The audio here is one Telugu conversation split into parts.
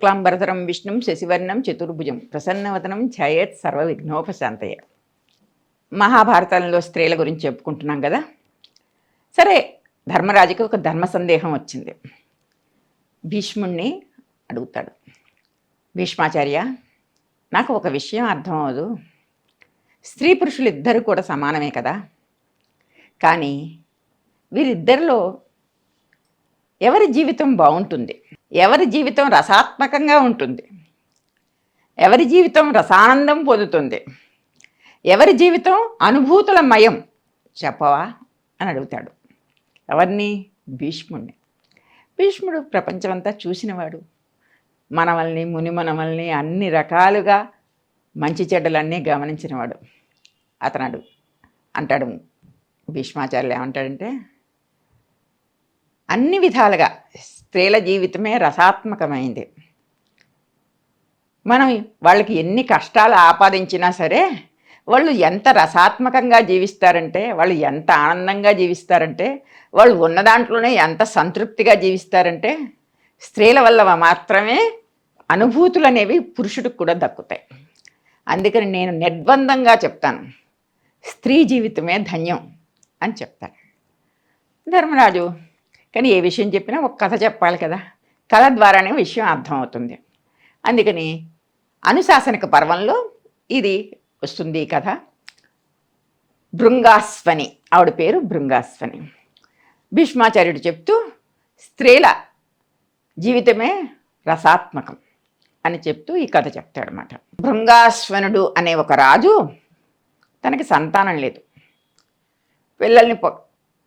శుక్లాంబరధరం విష్ణుం శశివర్ణం చతుర్భుజం ప్రసన్నవదనం ఛాయేత్ సర్వవిఘ్నోపశాంతయ. మహాభారతంలో స్త్రీల గురించి చెప్పుకుంటున్నాం కదా. సరే, ధర్మరాజుకి ఒక ధర్మ సందేహం వచ్చింది. భీష్ముణ్ణి అడుగుతాడు, భీష్మాచార్య, నాకు ఒక విషయం అర్థం అవ్వదు. స్త్రీ పురుషులు ఇద్దరు కూడా సమానమే కదా, కానీ వీరిద్దరిలో ఎవరి జీవితం బాగుంటుంది, ఎవరి జీవితం రసాత్మకంగా ఉంటుంది, ఎవరి జీవితం రసానందం పొందుతుంది, ఎవరి జీవితం అనుభూతుల మయం చెప్పవా అని అడుగుతాడు. ఎవరిని? భీష్ముడిని. భీష్ముడు ప్రపంచమంతా చూసినవాడు. మనవల్ని మునిమనవల్ని అన్ని రకాలుగా మంచి చెడ్డలన్నీ గమనించినవాడు. అతను అంటాడు, భీష్మాచార్యులు ఏమంటాడంటే, అన్ని విధాలుగా స్త్రీల జీవితమే రసాత్మకమైంది. మనం వాళ్ళకి ఎన్ని కష్టాలు ఆపాదించినా సరే వాళ్ళు ఎంత రసాత్మకంగా జీవిస్తారంటే, వాళ్ళు ఎంత ఆనందంగా జీవిస్తారంటే, వాళ్ళు ఉన్న దాంట్లోనే ఎంత సంతృప్తిగా జీవిస్తారంటే, స్త్రీల వల్ల మాత్రమే అనుభూతులు అనేవి పురుషుడికి కూడా దక్కుతాయి. అందుకని నేను నిర్బంధంగా చెప్తాను, స్త్రీ జీవితమే ధన్యం అని చెప్తాను. ధర్మరాజు కానీ ఏ విషయం చెప్పినా ఒక కథ చెప్పాలి కదా, కథ ద్వారానే విషయం అర్థమవుతుంది. అందుకని అనుశాసనిక పర్వంలో ఇది వస్తుంది ఈ కథ. భృంగాస్వని, ఆవిడ పేరు భృంగాస్వని. భీష్మాచార్యుడు చెప్తూ స్త్రీల జీవితమే రసాత్మకం అని చెప్తూ ఈ కథ చెప్తాడనమాట. భృంగాస్వనుడు అనే ఒక రాజు, తనకి సంతానం లేదు, పిల్లల్ని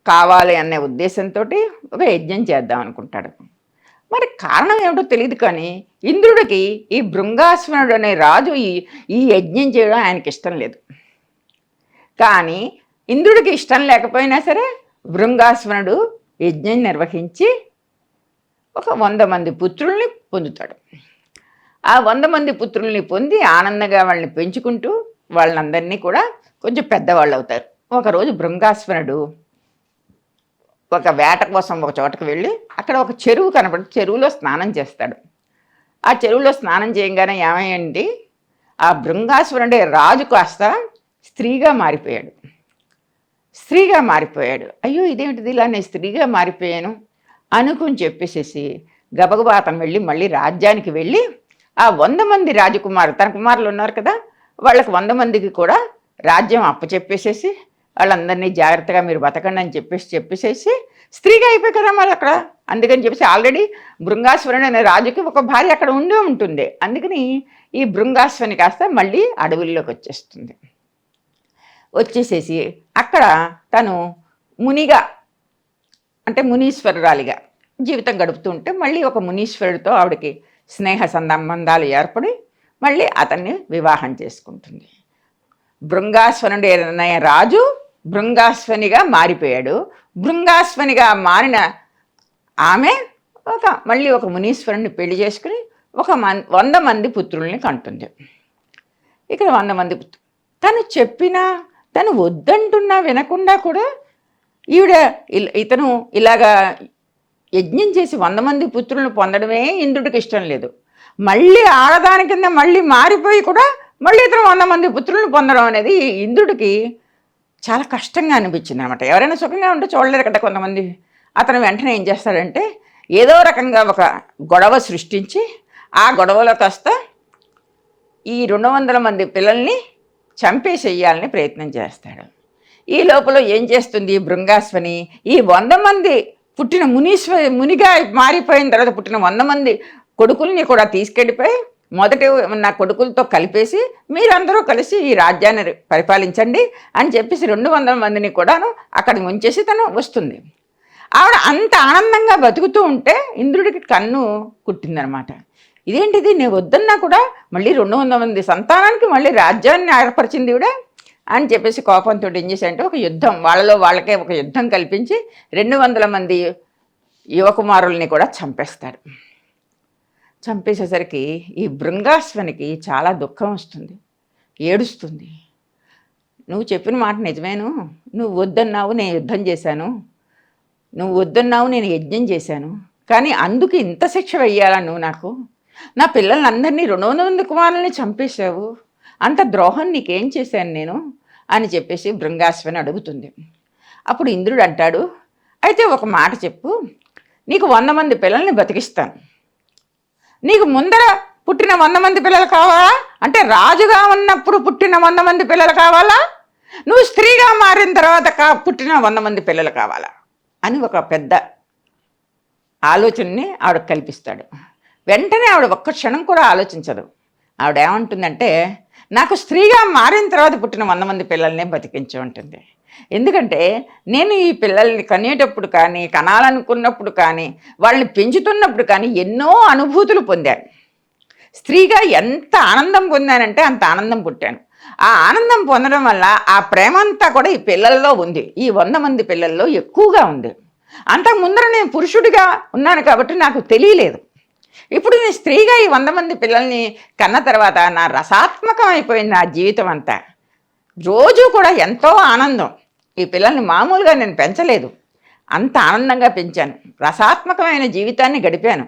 కావాలి అనే ఉద్దేశంతో ఒక యజ్ఞం చేద్దాం అనుకుంటాడు. మరి కారణం ఏమిటో తెలియదు, కానీ ఇంద్రుడికి ఈ భృంగాస్వనుడు అనే రాజు ఈ యజ్ఞం చేయడం ఆయనకి ఇష్టం లేదు. కానీ ఇంద్రుడికి ఇష్టం లేకపోయినా సరే భృంగాస్వనుడు యజ్ఞం నిర్వహించి ఒక 100 మంది పుత్రుల్ని పొందుతాడు. ఆ 100 మంది పుత్రుల్ని పొంది ఆనందంగా వాళ్ళని పెంచుకుంటూ వాళ్ళందరినీ కూడా కొంచెం పెద్దవాళ్ళు అవుతారు. ఒకరోజు భృంగాస్వనుడు ఒక వేట కోసం ఒక చోటకు వెళ్ళి అక్కడ ఒక చెరువు కనపడి చెరువులో స్నానం చేస్తాడు. ఆ చెరువులో స్నానం చేయగానే ఏమయ్యండి, ఆ భృంగాసురుడే రాజు కాస్త స్త్రీగా మారిపోయాడు. అయ్యో ఇదేమిటిది, ఇలా నేను స్త్రీగా మారిపోయాను అనుకుని చెప్పేసేసి గబగబా అతను వెళ్ళి మళ్ళీ రాజ్యానికి వెళ్ళి ఆ 100 మంది తన కుమారులు ఉన్నారు కదా, వాళ్ళకి 100 మందికి కూడా రాజ్యం అప్పచెప్పేసేసి వాళ్ళందరినీ జాగ్రత్తగా మీరు బతకండి అని చెప్పేసేసి స్త్రీగా అయిపోయి కదా మరి అక్కడ. అందుకని చెప్పేసి ఆల్రెడీ భృంగాస్వరుడు అనే రాజుకి ఒక భార్య అక్కడ ఉంటుంది. అందుకని ఈ భృంగాస్వని కాస్త మళ్ళీ అడవుల్లోకి వచ్చేసేసి అక్కడ తను మునిగా అంటే మునీశ్వరురాలిగా జీవితం గడుపుతూ ఉంటే మళ్ళీ ఒక మునీశ్వరుడితో ఆవిడకి స్నేహ సంబంధాలు ఏర్పడి మళ్ళీ అతన్ని వివాహం చేసుకుంటుంది. భృంగాస్వనుడు అనే రాజు భృంగాస్వనిగా మారిపోయాడు. భృంగాస్వనిగా మారిన ఆమె మళ్ళీ ఒక మునీశ్వరుని పెళ్లి చేసుకుని ఒక 100 మంది పుత్రుల్ని కంటుంది. ఇక్కడ 100 మంది తను చెప్పినా, తను వద్దంటున్నా వినకుండా కూడా ఇతను ఇలాగా యజ్ఞం చేసి 100 మంది పుత్రులను పొందడమే ఇంద్రుడికి ఇష్టం లేదు. మళ్ళీ ఆడదాని కింద మళ్ళీ మారిపోయి కూడా మళ్ళీ ఇతను 100 మంది పుత్రులను పొందడం అనేది ఇంద్రుడికి చాలా కష్టంగా అనిపించింది అనమాట. ఎవరైనా సుఖంగా ఉంటే చూడలేదు కదా కొంతమంది. అతను వెంటనే ఏం చేస్తాడంటే ఏదో రకంగా ఒక గొడవ సృష్టించి ఆ గొడవలో కాస్త ఈ 200 మంది పిల్లల్ని చంపేసేయాలని ప్రయత్నం చేస్తాడు. ఈ లోపల ఏం చేస్తుంది భృంగాస్వని, ఈ 100 మంది పుట్టిన మునిగా మారిపోయిన తర్వాత పుట్టిన 100 మంది కొడుకుల్ని కూడా తీసుకెళ్ళిపోయి మొదటి నా కొడుకులతో కలిపేసి మీరందరూ కలిసి ఈ రాజ్యాన్ని పరిపాలించండి అని చెప్పేసి 200 మందిని కూడాను అక్కడికి ఉంచేసి తను వస్తుంది. ఆవిడ అంత ఆనందంగా బతుకుతూ ఉంటే ఇంద్రుడికి కన్ను కుట్టిందనమాట. ఇదేంటిది, నేను వద్దన్నా కూడా మళ్ళీ 200 మంది సంతానానికి మళ్ళీ రాజ్యాన్ని ఏర్పరిచింది ఇవిడ అని చెప్పేసి కోపంతో ఏం చేశాడంటే ఒక యుద్ధం, వాళ్ళకే ఒక యుద్ధం కల్పించి 200 మంది యువకుమారుల్ని కూడా చంపేస్తాడు. చంపేసేసరికి ఈ భృంగాస్వనికి చాలా దుఃఖం వస్తుంది, ఏడుస్తుంది. నువ్వు చెప్పిన మాట నిజమేను, నువ్వు వద్దన్నావు నేను యుద్ధం చేశాను, నువ్వు వద్దన్నావు నేను యజ్ఞం చేశాను, కానీ అందుకు ఇంత శిక్ష వెయ్యాలా నువ్వు నాకు? నా పిల్లలందరినీ 200 కుమారుల్ని చంపేశావు, అంత ద్రోహం నీకేం చేశాను నేను అని చెప్పేసి భృంగాశ్వని అడుగుతుంది. అప్పుడు ఇంద్రుడు అంటాడు, అయితే ఒక మాట చెప్పు, నీకు 100 మంది పిల్లల్ని బతికిస్తాను. నీకు ముందర పుట్టిన 100 మంది పిల్లలు కావాలా, అంటే రాజుగా ఉన్నప్పుడు పుట్టిన 100 మంది పిల్లలు కావాలా, నువ్వు స్త్రీగా మారిన తర్వాత పుట్టిన 100 మంది పిల్లలు కావాలా అని ఒక పెద్ద ఆలోచనని ఆవిడ కల్పిస్తాడు. వెంటనే ఆవిడ ఒక్క క్షణం కూడా ఆలోచించదు. ఆవిడ ఏమంటుందంటే, నాకు స్త్రీగా మారిన తర్వాత పుట్టిన 100 మంది పిల్లల్నే బతికించు ఉంటుంది. ఎందుకంటే నేను ఈ పిల్లల్ని కనేటప్పుడు కానీ, కనాలనుకున్నప్పుడు కానీ, వాళ్ళని పెంచుతున్నప్పుడు కానీ ఎన్నో అనుభూతులు పొందాను. స్త్రీగా ఎంత ఆనందం పొందానంటే అంత ఆనందం పుట్టాను. ఆ ఆనందం పొందడం వల్ల ఆ ప్రేమ అంతా కూడా ఈ పిల్లల్లో ఉంది, ఈ 100 మంది పిల్లల్లో ఎక్కువగా ఉంది. అంతకు ముందర నేను పురుషుడిగా ఉన్నాను కాబట్టి నాకు తెలియలేదు. ఇప్పుడు నేను స్త్రీగా ఈ 100 మంది పిల్లల్ని కన్న తర్వాత నా రసాత్మకం అయిపోయింది నా జీవితం అంతా. రోజు కూడా ఎంతో ఆనందం. ఈ పిల్లల్ని మామూలుగా నేను పెంచలేదు, అంత ఆనందంగా పెంచాను, రసాత్మకమైన జీవితాన్ని గడిపాను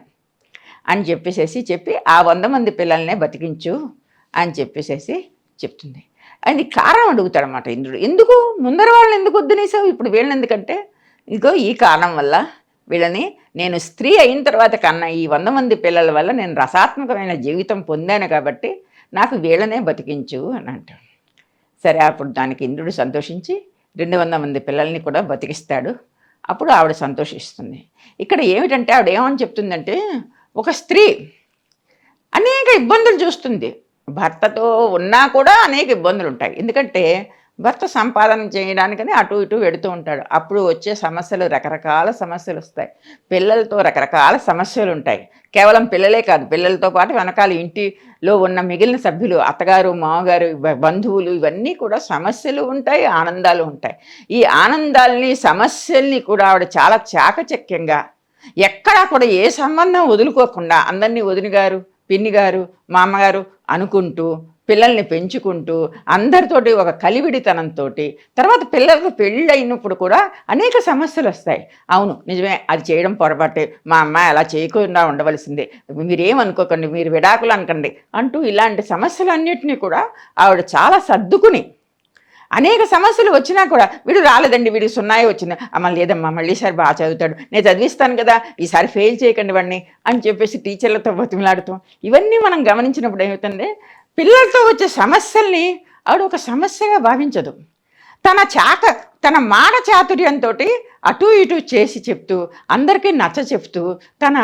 అని చెప్పి ఆ 100 మంది పిల్లల్నే బతికించు అని చెప్తుంది. అది కారణం అడుగుతాడనమాట ఇంద్రుడు. ఎందుకు ముందర వాళ్ళని ఎందుకు వద్దనేసావు, ఇప్పుడు వీళ్ళని ఎందుకంటే, ఇదిగో ఈ కారణం వల్ల వీళ్ళని నేను స్త్రీ అయిన తర్వాత కన్నా ఈ 100 మంది పిల్లల వల్ల నేను రసాత్మకమైన జీవితం పొందాను కాబట్టి నాకు వీళ్ళనే బతికించు అని అంటాడు. సరే, అప్పుడు దానికి ఇంద్రుడు సంతోషించి 200 మంది పిల్లల్ని కూడా బతికిస్తాడు. అప్పుడు ఆవిడ సంతోషిస్తుంది. ఇక్కడ ఏమిటంటే ఆవిడ ఏమని చెప్తుందంటే, ఒక స్త్రీ అనేక ఇబ్బందులు చూస్తుంది. భర్తతో ఉన్నా కూడా అనేక ఇబ్బందులు ఉంటాయి. ఎందుకంటే భర్త సంపాదన చేయడానికని అటు ఇటు వెడుతూ ఉంటాడు. అప్పుడు వచ్చే సమస్యలు, రకరకాల సమస్యలు వస్తాయి. పిల్లలతో రకరకాల సమస్యలు ఉంటాయి. కేవలం పిల్లలే కాదు, పిల్లలతో పాటు వెనకాల ఇంటిలో ఉన్న మిగిలిన సభ్యులు, అత్తగారు, మామగారు, బంధువులు, ఇవన్నీ కూడా సమస్యలు ఉంటాయి, ఆనందాలు ఉంటాయి. ఈ ఆనందాల్ని, సమస్యల్ని కూడా ఆవిడ చాలా చాకచక్యంగా, ఎక్కడా కూడా ఏ సంబంధం వదులుకోకుండా అందరినీ వదిన గారు, పిన్ని గారు, మా అమ్మగారు అనుకుంటూ పిల్లల్ని పెంచుకుంటూ అందరితోటి ఒక కలివిడితనంతో, తర్వాత పిల్లలకు పెళ్ళి అయినప్పుడు కూడా అనేక సమస్యలు వస్తాయి. అవును నిజమే, అది చేయడం పొరపాటే, మా అమ్మాయి అలా చేయకుండా ఉండవలసిందే, మీరేమనుకోకండి, మీరు విడాకులు అనకండి అంటూ ఇలాంటి సమస్యలన్నింటినీ కూడా ఆవిడ చాలా సర్దుకుని, అనేక సమస్యలు వచ్చినా కూడా వీడు రాలేదండి, వీడికి 0 వచ్చింది, అమ్మ లేదమ్మా మళ్ళీసారి బాగా చదువుతాడు, నేను చదివిస్తాను కదా, ఈసారి ఫెయిల్ చేయకండి వాడిని అని చెప్పేసి టీచర్లతో బతిమలాడుతాం. ఇవన్నీ మనం గమనించినప్పుడు ఏమవుతుంది, పిల్లలతో వచ్చే సమస్యల్ని ఆవిడ ఒక సమస్యగా భావించదు. తన మాట చాతుర్యంతో అటు ఇటు చేసి చెప్తూ, అందరికీ నచ్చ చెప్తూ, తన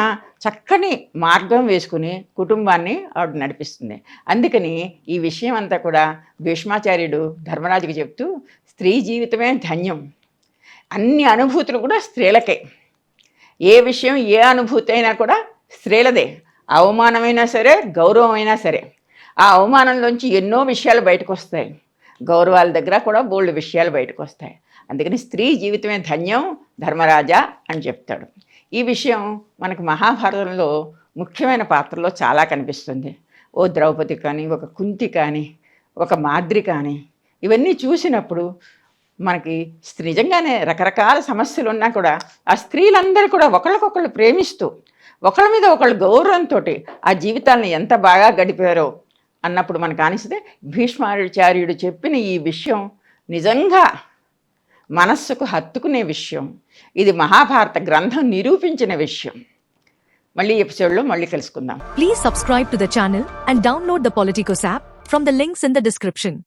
చక్కని మార్గం వేసుకుని కుటుంబాన్ని ఆవిడ నడిపిస్తుంది. అందుకని ఈ విషయం అంతా కూడా భీష్మాచార్యుడు ధర్మరాజుకి చెప్తూ, స్త్రీ జీవితమే ధన్యం, అన్ని అనుభూతులు కూడా స్త్రీలకే, ఏ విషయం ఏ అనుభూతి అయినా కూడా స్త్రీలదే. అవమానమైనా సరే, గౌరవమైనా సరే, ఆ అవమానంలోంచి ఎన్నో విషయాలు బయటకు వస్తాయి, గౌరవాల దగ్గర కూడా బోల్డ్ విషయాలు బయటకు వస్తాయి. అందుకని స్త్రీ జీవితమే ధన్యం ధర్మరాజా అని చెప్తాడు. ఈ విషయం మనకు మహాభారతంలో ముఖ్యమైన పాత్రలో చాలా కనిపిస్తుంది. ఓ ద్రౌపది కానీ, ఒక కుంతి కానీ, ఒక మాద్రి కానీ, ఇవన్నీ చూసినప్పుడు మనకి నిజంగానే రకరకాల సమస్యలు ఉన్నా కూడా ఆ స్త్రీలందరూ కూడా ఒకళ్ళకొకళ్ళు ప్రేమిస్తూ, ఒకళ్ళ మీద ఒకళ్ళు గౌరవంతో ఆ జీవితాలను ఎంత బాగా గడిపారో అన్నప్పుడు మనకు అనిపిస్తే, భీష్మాచార్యుడు చెప్పిన ఈ విషయం నిజంగా మనస్సుకు హత్తుకునే విషయం. ఇది మహాభారత గ్రంథం నిరూపించిన విషయం. మళ్ళీ ఎపిసోడ్లో మళ్ళీ కలుసుకుందాం. Please subscribe to the channel and download the Politicos app from the links in the description.